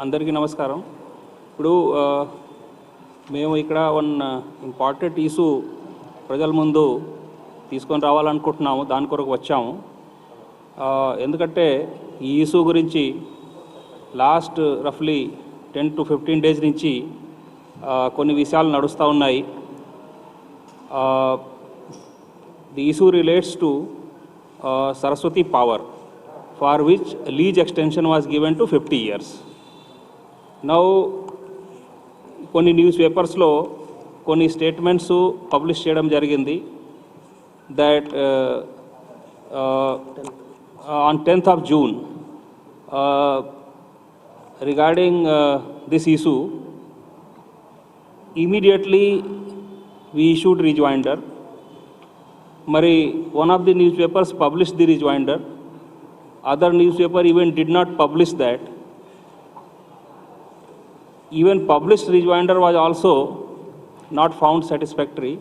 అందరికీ నమస్కారం. ఇప్పుడు మేము ఇక్కడ వన్ ఇంపార్టెంట్ ఇష్యూ ప్రజల ముందు తీసుకొని రావాలనుకుంటున్నాము. దాని కొరకు వచ్చాము. ఎందుకంటే ఈ ఇష్యూ గురించి లాస్ట్ రఫ్లీ 10 to 15 డేస్ నుంచి కొన్ని విషయాలు నడుస్తూ ఉన్నాయి. The issue relates to Saraswati power, for which lease extension was given to 50 years. Now కొన్ని న్యూస్ పేపర్స్లో కొన్ని స్టేట్మెంట్స్ పబ్లిష్ చేయడం జరిగింది that on 10th of June regarding this issue immediately we issued rejoinder. మరి one of the newspapers published the rejoinder. Other newspaper even did not publish that. Even published rejoinder was also not found satisfactory.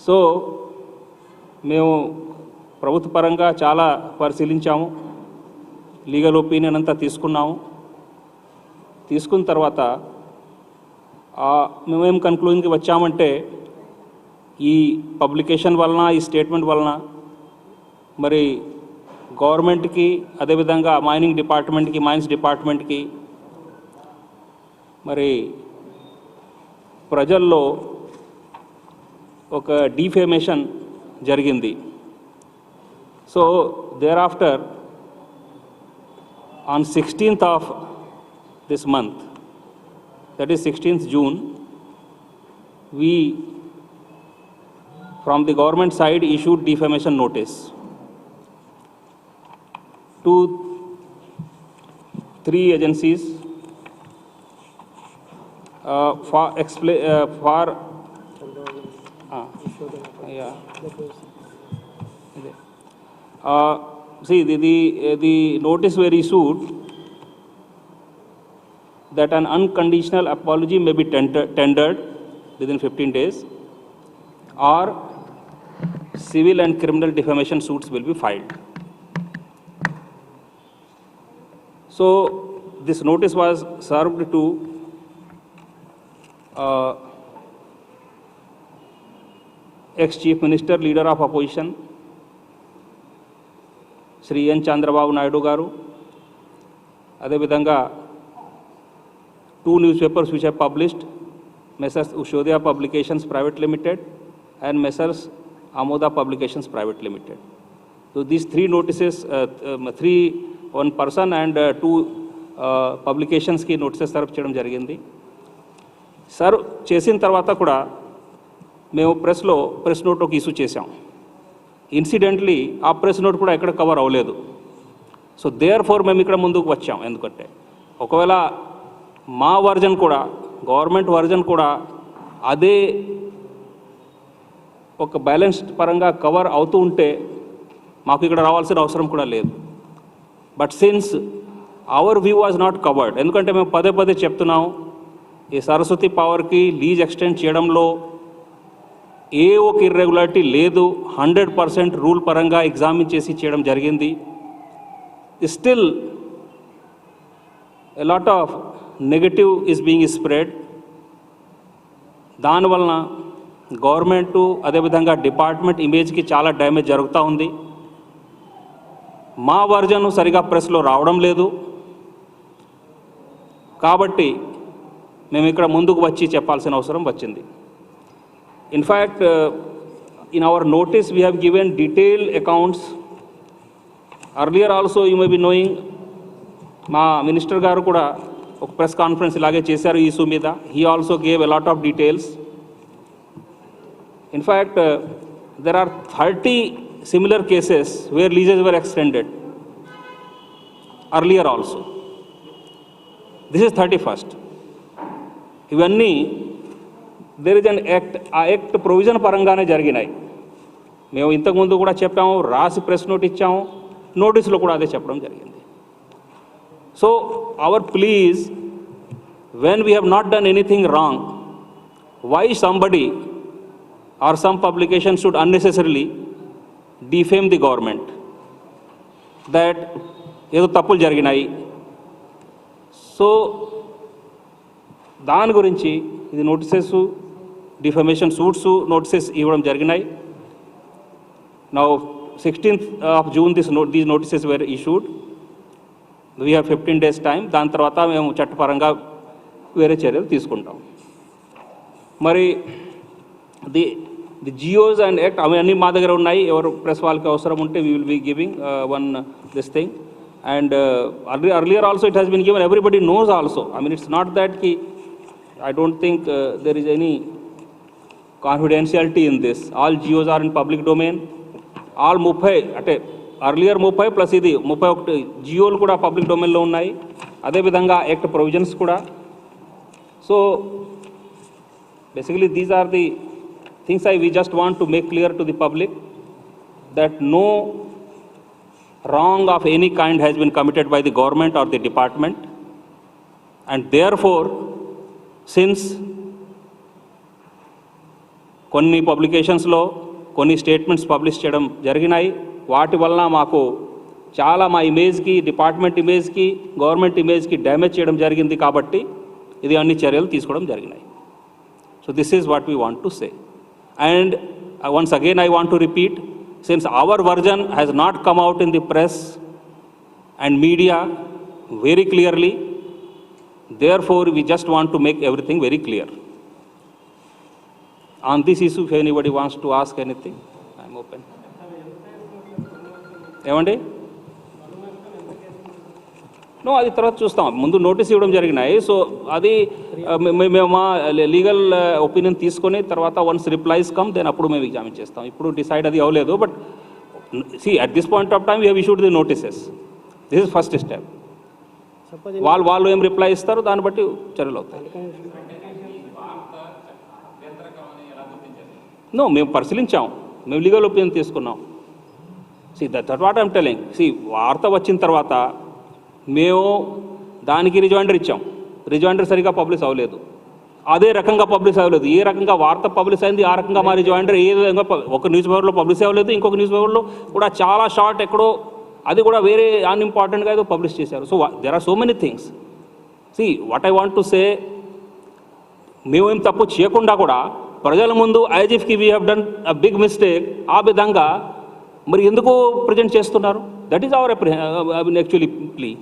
So మేము ప్రభుత్వ పరంగా చాలా పరిశీలించాము, legal opinion అంతా తీసుకున్నాము. తీసుకున్న తర్వాత మేమేం కన్క్లూజన్కి వచ్చామంటే ఈ పబ్లికేషన్ వలన, ఈ స్టేట్మెంట్ వలన మరి గవర్నమెంట్కి, అదేవిధంగా మైనింగ్ డిపార్ట్మెంట్కి, మైన్స్ డిపార్ట్మెంట్కి, మరి ప్రజల్లో ఒక డిఫేమేషన్ జరిగింది. So thereafter on 16th of this month, that is 16th June, we from the government side issued defamation notice to 3 agencies for see the notice were issued that an unconditional apology may be tendered within 15 days or civil and criminal defamation suits will be filed. So this notice was served to ex-Chief Minister, Leader of Opposition, Shri N. Chandrababu Naidu garu. అదేవిధంగా 2 newspapers which have published, Messrs. Ushodhya Publications Private Limited and Messrs. Amoda Publications Private Limited. So these 3 notices, 1 person and 2 publications ki notices serve చేయడం జరిగింది. Serve చేసిన తర్వాత కూడా మేము press note ఒక issue చేసాం. Incidentally ఆ ప్రెస్ నోట్ కూడా ఎక్కడ కవర్ అవ్వలేదు. సో దేర్ ఫోర్ మేము ఇక్కడ ముందుకు వచ్చాం. ఎందుకంటే ఒకవేళ మా వర్జన్ కూడా, గవర్నమెంట్ వర్జన్ కూడా అదే ఒక బ్యాలెన్స్డ్ పరంగా కవర్ అవుతూ ఉంటే మాకు ఇక్కడ రావాల్సిన అవసరం కూడా లేదు. But since our view was not covered, ఎందుకంటే మేము పదే పదే చెప్తున్నాం, ఈ సరస్వతి పవర్కి లీజ్ ఎక్స్టెండ్ చేయడంలో ఏ ఒక ఇర్రెగ్యులారిటీ లేదు. 100% రూల్ పరంగా ఎగ్జామిన్ చేసి చేయడం జరిగింది. Still a lot of negative is being spread. దానివలన గవర్నమెంటు, అదేవిధంగా డిపార్ట్మెంట్ ఇమేజ్కి చాలా డ్యామేజ్ జరుగుతూ ఉంది. మా వర్జన్ సరిగా ప్రెస్లో రావడం లేదు. కాబట్టి మేము ఇక్కడ ముందుకు వచ్చి చెప్పాల్సిన అవసరం వచ్చింది. In fact in our notice we have given detailed accounts. Earlier also you may be knowing, మా మినిస్టర్ గారు కూడా ఒక ప్రెస్ కాన్ఫరెన్స్ ఇలాగే చేశారు ఈ ఇష్యూ మీద. He also gave a lot of details. In fact there are 30 similar cases where leases were extended earlier also. This is 31st. ఇవన్నీ there is an act, ఆ యాక్ట్ ప్రొవిజన్ పరంగానే జరిగినాయి. మేము ఇంతకుముందు కూడా చెప్పాము, రాసి ప్రెస్ నోట్ ఇచ్చాము, నోటీసులో కూడా అదే చెప్పడం జరిగింది. So our please, when we have not done anything wrong, why somebody or some publication should unnecessarily defame the government that ఏదో తప్పులు జరిగినాయి. సో దాని గురించి ఇది నోటీసెస్, డిఫమేషన్ సూట్స్ నోటీసెస్ ఇవ్వడం జరిగినాయి. Now 16th of June these notices were issued. We have 15 days time. దాని తర్వాత మేము చట్టపరంగా వేరే చర్యలు తీసుకుంటాం. మరి ది జియోస్ అండ్ యాక్ట్ అవన్నీ మా దగ్గర ఉన్నాయి. ఎవరు ప్రెస్ వాళ్ళకి అవసరం ఉంటే we will be giving one this thing. And earlier also it has been given. Everybody knows also. I mean, it's not that ki, I don't think there is any confidentiality in this. All GOs are in public domain. All 30 అంటే earlier 30 plus ఇది 31 జియోలు కూడా public డొమైన్లో ఉన్నాయి. అదేవిధంగా act provisions కూడా. So basically these are the things we just want to make clear to the public, that no wrong of any kind has been committed by the government or the department, and therefore since కొన్ని పబ్లికేషన్స్లో కొన్ని statements publish చేయడం జరిగినాయి, వాటి వలన మాకు చాలా మా ఇమేజ్కి, department ఇమేజ్కి, government ఇమేజ్కి damage చేయడం జరిగింది. కాబట్టి ఇది అన్ని చర్యలు తీసుకోవడం జరిగినాయి. So this is what we want to say. And once again I want to repeat, since our version has not come out in the press and media very clearly, therefore we just want to make everything very clear. On this issue, if anybody wants to ask anything, I am open. ఏమండి? No, అది తర్వాత చూస్తాం. ముందు notice ఇవ్వడం జరిగినాయి. So అది మేము మా లీగల్ ఒపీనియన్ తీసుకొని తర్వాత వన్స్ రిప్లైస్ కమ్ దెన్ అప్పుడు మేము ఎగ్జామిన్ చేస్తాం. ఇప్పుడు డిసైడ్ అది అవ్వలేదు. But see at this point of time we have issued the notices. This is first step. వాళ్ళు ఏం రిప్లై ఇస్తారో దాన్ని బట్టి చర్యలు అవుతాయి. నో, మేము పరిశీలించాం, మేము లీగల్ ఒపీనియన్ తీసుకున్నాం. See that what I'm telling. See వార్త వచ్చిన తర్వాత మేము దానికి రిజైండర్ ఇచ్చాం. రిజైండర్ సరిగా పబ్లిష్ అవ్వలేదు. అదే రకంగా పబ్లిష్ అవ్వలేదు. ఏ రకంగా వార్త పబ్లిష్ అయింది ఆ రకంగా మా రిజైండర్ ఏ విధంగా ఒక న్యూస్ పేపర్లో పబ్లిష్ అవ్వలేదు. ఇంకొక న్యూస్ పేపర్లో కూడా చాలా షార్ట్ ఎక్కడో అది కూడా వేరే అన్ఇంపార్టెంట్గా ఏదో పబ్లిష్ చేశారు. So there are so many things. See what I want to say, మేమేం తప్పు చేయకుండా కూడా ప్రజల ముందు ఐజిఎఫ్కి we have done a big mistake ఆ విధంగా మరి ఎందుకు ప్రజెంట్ చేస్తున్నారు? That is our actually plea.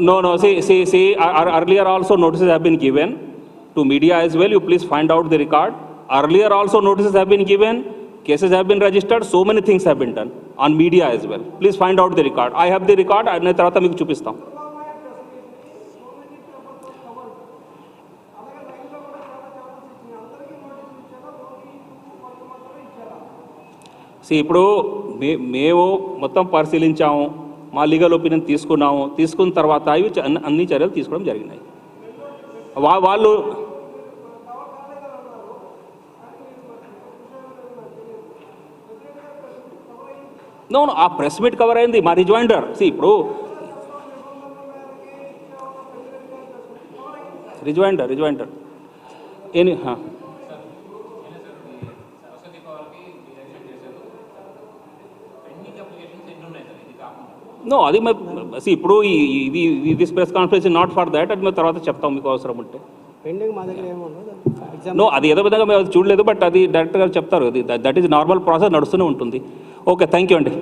No, see, earlier also notices have been given to media as well. You please find out the record. Earlier also notices have been given, cases have been registered, so many things have been done on media as well. Please find out the record. I have the record, and tarvata meeku chupistam. See, ఇప్పుడు మేము మొత్తం పరిశీలించాము, మా legal opinion తీసుకున్నాము. తీసుకున్న తర్వాత అవి అన్ని చర్యలు తీసుకోవడం జరిగినాయి. వాళ్ళు నో ఆ ప్రెస్ మీట్ కవర్ అయింది మా రిజైండర్. ఇప్పుడు రిజైండర్ ఎనీ నో అది ఇప్పుడు this press conference not for that. అది మేము తర్వాత చెప్తాం మీకు అవసరం ఉంటే. నో, అది ఏదో విధంగా మేము చూడలేదు. బట్ అది డైరెక్ట్గా చెప్తారు. అది దట్ ఈజ్ నార్మల్ ప్రాసెస్ నడుస్తూనే ఉంటుంది. ఓకే, థ్యాంక్ యూ అండి.